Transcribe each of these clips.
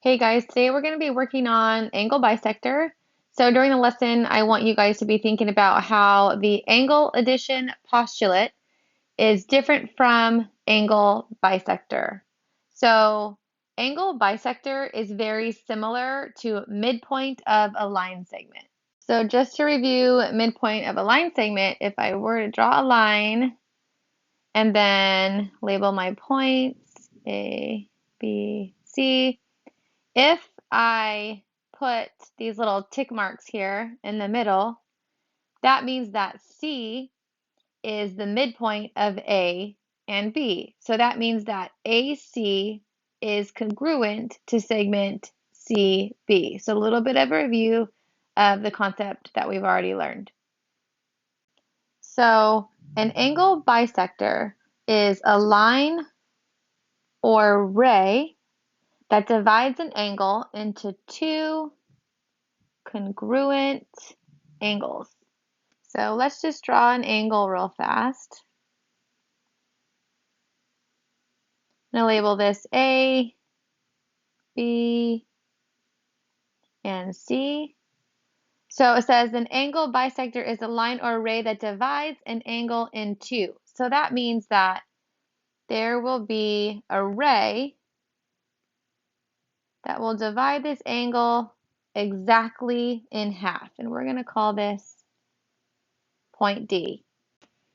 Hey guys, today we're going to be working on angle bisector. So during the lesson, I want you guys to be thinking about how the angle addition postulate is different from angle bisector. So angle bisector is very similar to midpoint of a line segment. So just to review midpoint of a line segment, if I were to draw a line and then label my points A, B, C, if I put these little tick marks here in the middle, that means that C is the midpoint of A and B. So that means that AC is congruent to segment CB. So a little bit of a review of the concept that we've already learned. So an angle bisector is a line or ray that divides an angle into two congruent angles. So let's just draw an angle real fast. I'm going to label this A, B, and C. So it says an angle bisector is a line or ray that divides an angle in two. So that means that there will be a ray that will divide this angle exactly in half. And we're going to call this point D.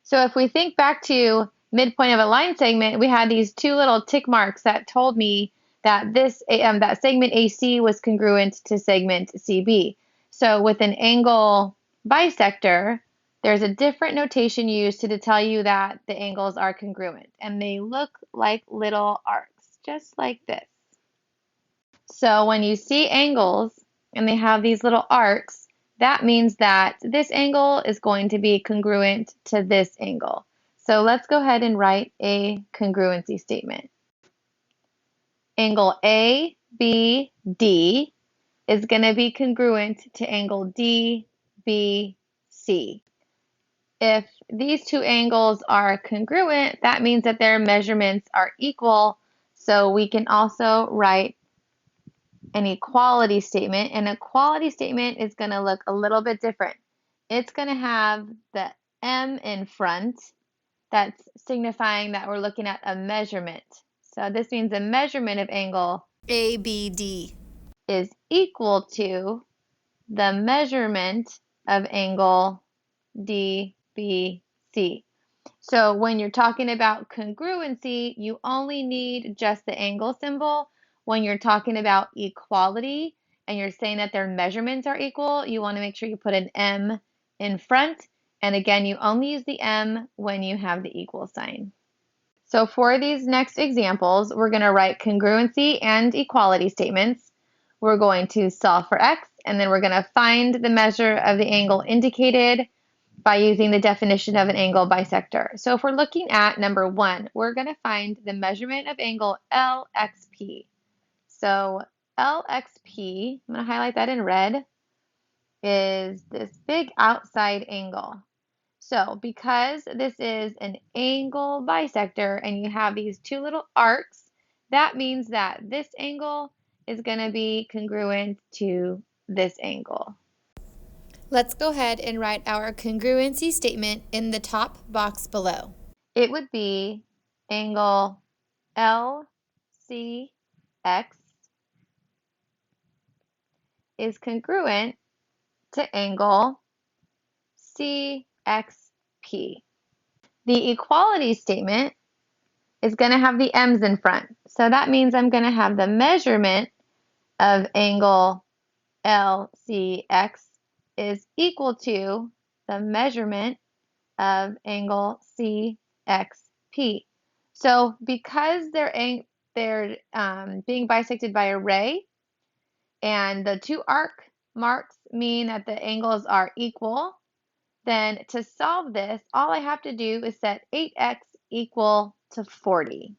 So if we think back to midpoint of a line segment, we had these two little tick marks that told me that that segment AC was congruent to segment CB. So with an angle bisector, there's a different notation used to tell you that the angles are congruent, and they look like little arcs, just like this. So when you see angles and they have these little arcs, that means that this angle is going to be congruent to this angle. So let's go ahead and write a congruency statement. Angle ABD is going to be congruent to angle DBC. If these two angles are congruent, that means that their measurements are equal. So we can also write an equality statement. An equality statement is going to look a little bit different. It's going to have the M in front. That's signifying that we're looking at a measurement. So this means the measurement of angle ABD is equal to the measurement of angle DBC. So when you're talking about congruency, you only need just the angle symbol. When you're talking about equality and you're saying that their measurements are equal, you want to make sure you put an M in front. And again, you only use the M when you have the equal sign. So for these next examples, we're going to write congruency and equality statements. We're going to solve for x, and then we're going to find the measure of the angle indicated by using the definition of an angle bisector. So if we're looking at number 1, we're going to find the measurement of angle LXP. So LXP, I'm going to highlight that in red, is this big outside angle. So because this is an angle bisector and you have these two little arcs, that means that this angle is going to be congruent to this angle. Let's go ahead and write our congruency statement in the top box below. It would be angle LCX is congruent to angle CXP. The equality statement is going to have the M's in front. So that means I'm going to have the measurement of angle LCX is equal to the measurement of angle CXP. So because they're being bisected by a ray, and the two arc marks mean that the angles are equal, then to solve this, all I have to do is set 8x equal to 40.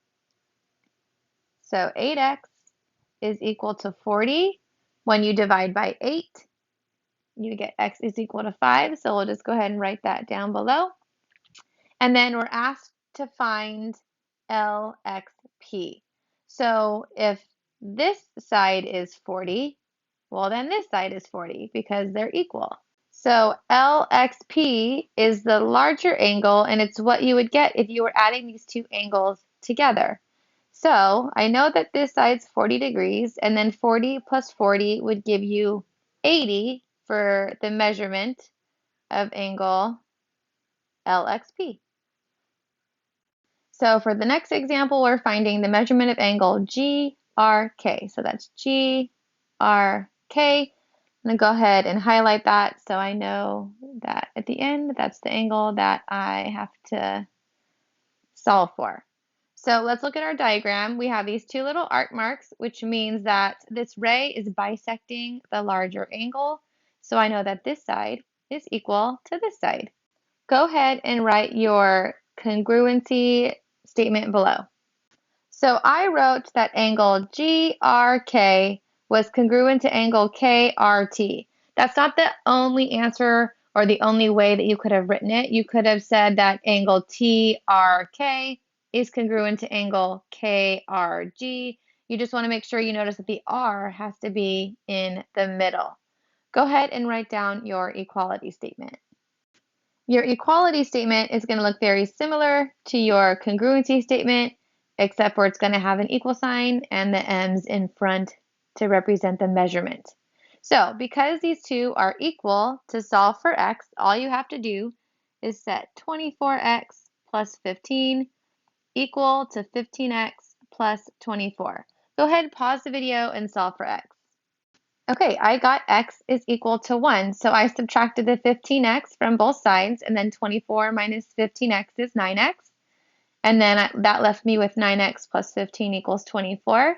So 8x is equal to 40. When you divide by 8, you get x is equal to 5. So we'll just go ahead and write that down below. And then we're asked to find LXP. So if this side is 40, well then this side is 40 because they're equal. So LXP is the larger angle, and it's what you would get if you were adding these two angles together. So I know that this side's 40 degrees, and then 40 plus 40 would give you 80 for the measurement of angle LXP. So for the next example, we're finding the measurement of angle GRK. So that's GRK. I'm going to go ahead and highlight that so I know that at the end, that's the angle that I have to solve for. So let's look at our diagram. We have these two little arc marks, which means that this ray is bisecting the larger angle. So I know that this side is equal to this side. Go ahead and write your congruency statement below. So I wrote that angle GRK was congruent to angle KRT. That's not the only answer or the only way that you could have written it. You could have said that angle TRK is congruent to angle KRG. You just want to make sure you notice that the R has to be in the middle. Go ahead and write down your equality statement. Your equality statement is going to look very similar to your congruency statement, except for it's going to have an equal sign and the m's in front to represent the measurement. So because these two are equal, to solve for x, all you have to do is set 24x plus 15 equal to 15x plus 24. Go ahead, pause the video, and solve for x. Okay, I got x is equal to 1, so I subtracted the 15x from both sides, and then 24 minus 15x is 9x. And then that left me with 9x plus 15 equals 24.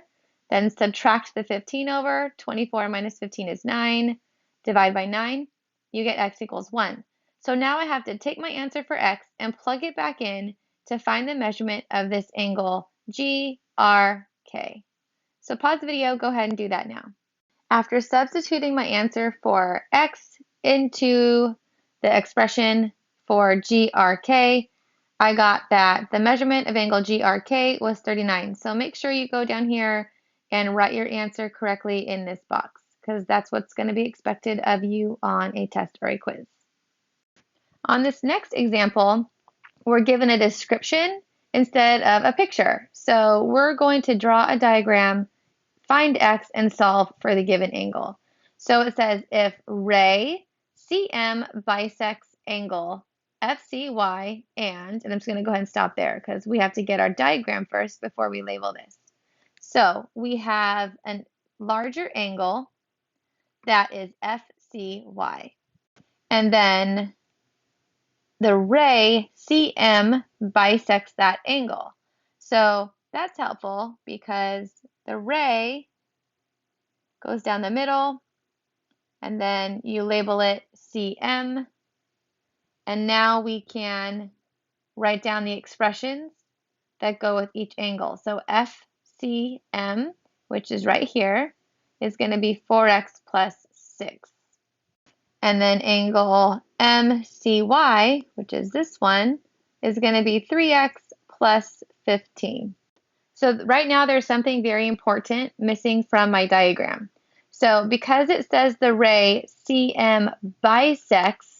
Then subtract the 15 over, 24 minus 15 is 9. Divide by 9, you get x equals 1. So now I have to take my answer for x and plug it back in to find the measurement of this angle GRK. So pause the video, go ahead and do that now. After substituting my answer for x into the expression for GRK, I got that the measurement of angle GRK was 39. So make sure you go down here and write your answer correctly in this box, because that's what's going to be expected of you on a test or a quiz. On this next example, we're given a description instead of a picture. So we're going to draw a diagram, find x, and solve for the given angle. So it says if ray CM bisects angle FCY and I'm just going to go ahead and stop there because we have to get our diagram first before we label this. So we have a larger angle that is FCY. And then the ray CM bisects that angle. So that's helpful because the ray goes down the middle, and then you label it CM. And now we can write down the expressions that go with each angle. So FCM, which is right here, is going to be 4x plus 6. And then angle MCY, which is this one, is going to be 3x plus 15. So right now there's something very important missing from my diagram. So because it says the ray CM bisects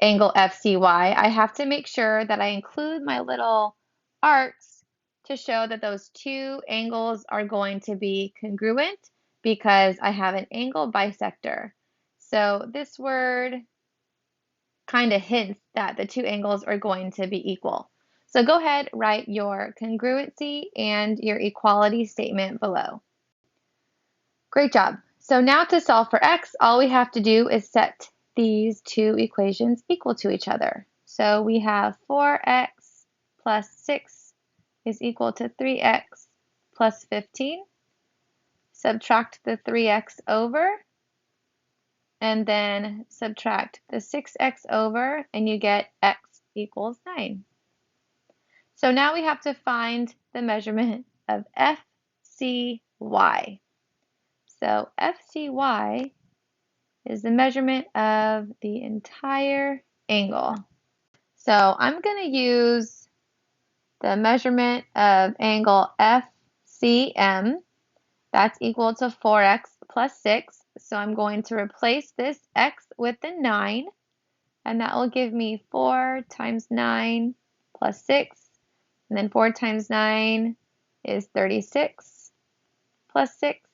angle FCY, I have to make sure that I include my little arcs to show that those two angles are going to be congruent because I have an angle bisector. So this word kind of hints that the two angles are going to be equal. So go ahead, write your congruency and your equality statement below. Great job. So now to solve for x, all we have to do is set these two equations equal to each other. So we have 4x plus 6 is equal to 3x plus 15. Subtract the 3x over, and then subtract the 6x over, and you get x equals 9. So now we have to find the measurement of FCY. So FCY is the measurement of the entire angle. So I'm going to use the measurement of angle FCM, That's equal to 4x plus 6. So I'm going to replace this x with the 9, and that will give me 4 times 9 plus 6. And then 4 times 9 is 36 plus 6.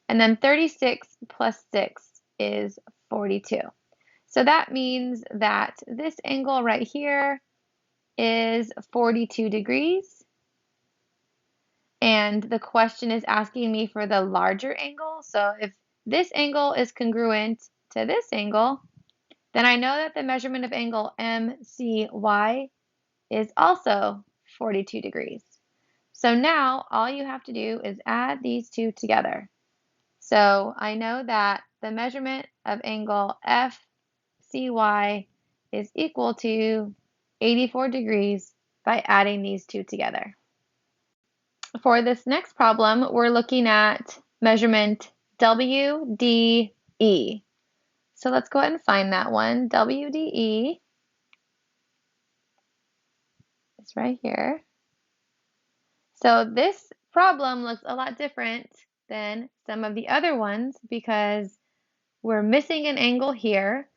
And then 36 plus 6 is 42. So that means that this angle right here is 42 degrees. And the question is asking me for the larger angle. So if this angle is congruent to this angle, then I know that the measurement of angle MCY is also 42 degrees. So now all you have to do is add these two together. So I know that the measurement of angle FCY is equal to 84 degrees by adding these two together. For this next problem, we're looking at measurement WDE. So let's go ahead and find that one. WDE is right here. So this problem looks a lot different than some of the other ones because we're missing an angle here,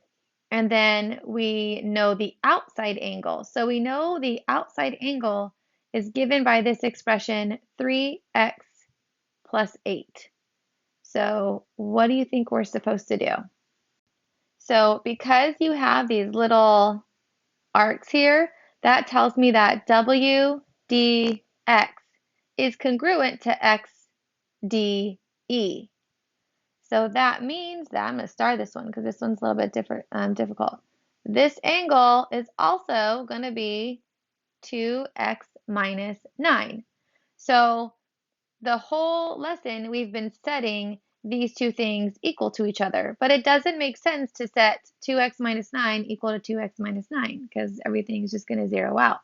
and then we know the outside angle. So we know the outside angle is given by this expression 3x plus 8. So what do you think we're supposed to do? So because you have these little arcs here, that tells me that WDX is congruent to XDE. So that means that I'm going to star this one because this one's a little bit difficult. This angle is also going to be 2x minus 9. So the whole lesson we've been setting these two things equal to each other, but it doesn't make sense to set 2x minus 9 equal to 2x minus 9 because everything is just going to zero out.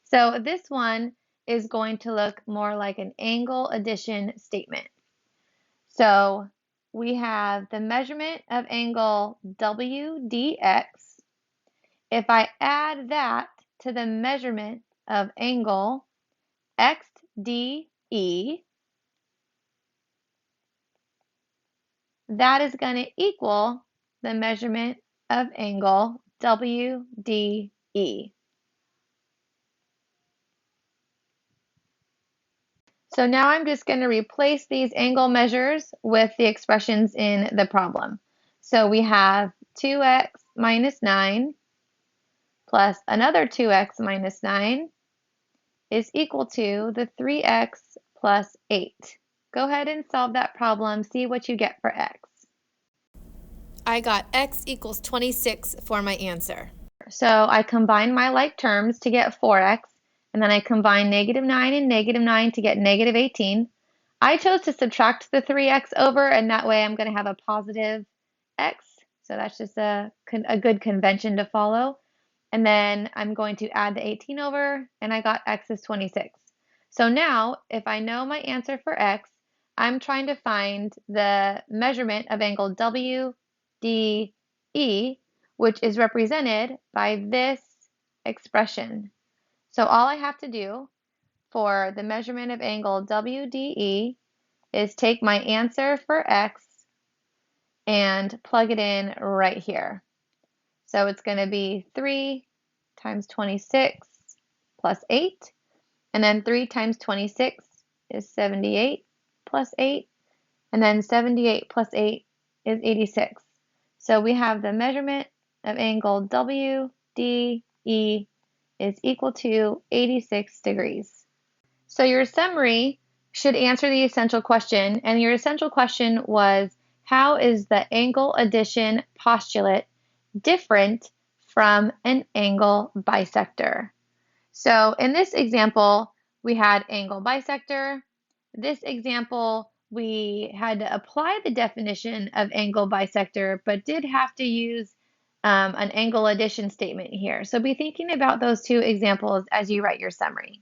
So this one is going to look more like an angle addition statement. So we have the measurement of angle WDX. If I add that to the measurement of angle XDE, that is going to equal the measurement of angle WDE. So now I'm just going to replace these angle measures with the expressions in the problem. So we have 2x minus 9 plus another 2x minus 9 is equal to the 3x plus 8. Go ahead and solve that problem. See what you get for x. I got x equals 26 for my answer. So I combine my like terms to get 4x, and then I combine negative 9 and negative 9 to get negative 18. I chose to subtract the 3x over, and that way I'm going to have a positive x. So that's just a good convention to follow. And then I'm going to add the 18 over, and I got x is 26. So now, if I know my answer for x, I'm trying to find the measurement of angle WDE, which is represented by this expression. So all I have to do for the measurement of angle WDE is take my answer for x and plug it in right here. So it's going to be 3 times 26 plus 8, and then 3 times 26 is 78 plus 8, and then 78 plus 8 is 86. So we have the measurement of angle WDE is equal to 86 degrees. So your summary should answer the essential question, and your essential question was, how is the angle addition postulate different from an angle bisector? So in this example, we had angle bisector. This example, we had to apply the definition of angle bisector, but did have to use an angle addition statement here. So be thinking about those two examples as you write your summary.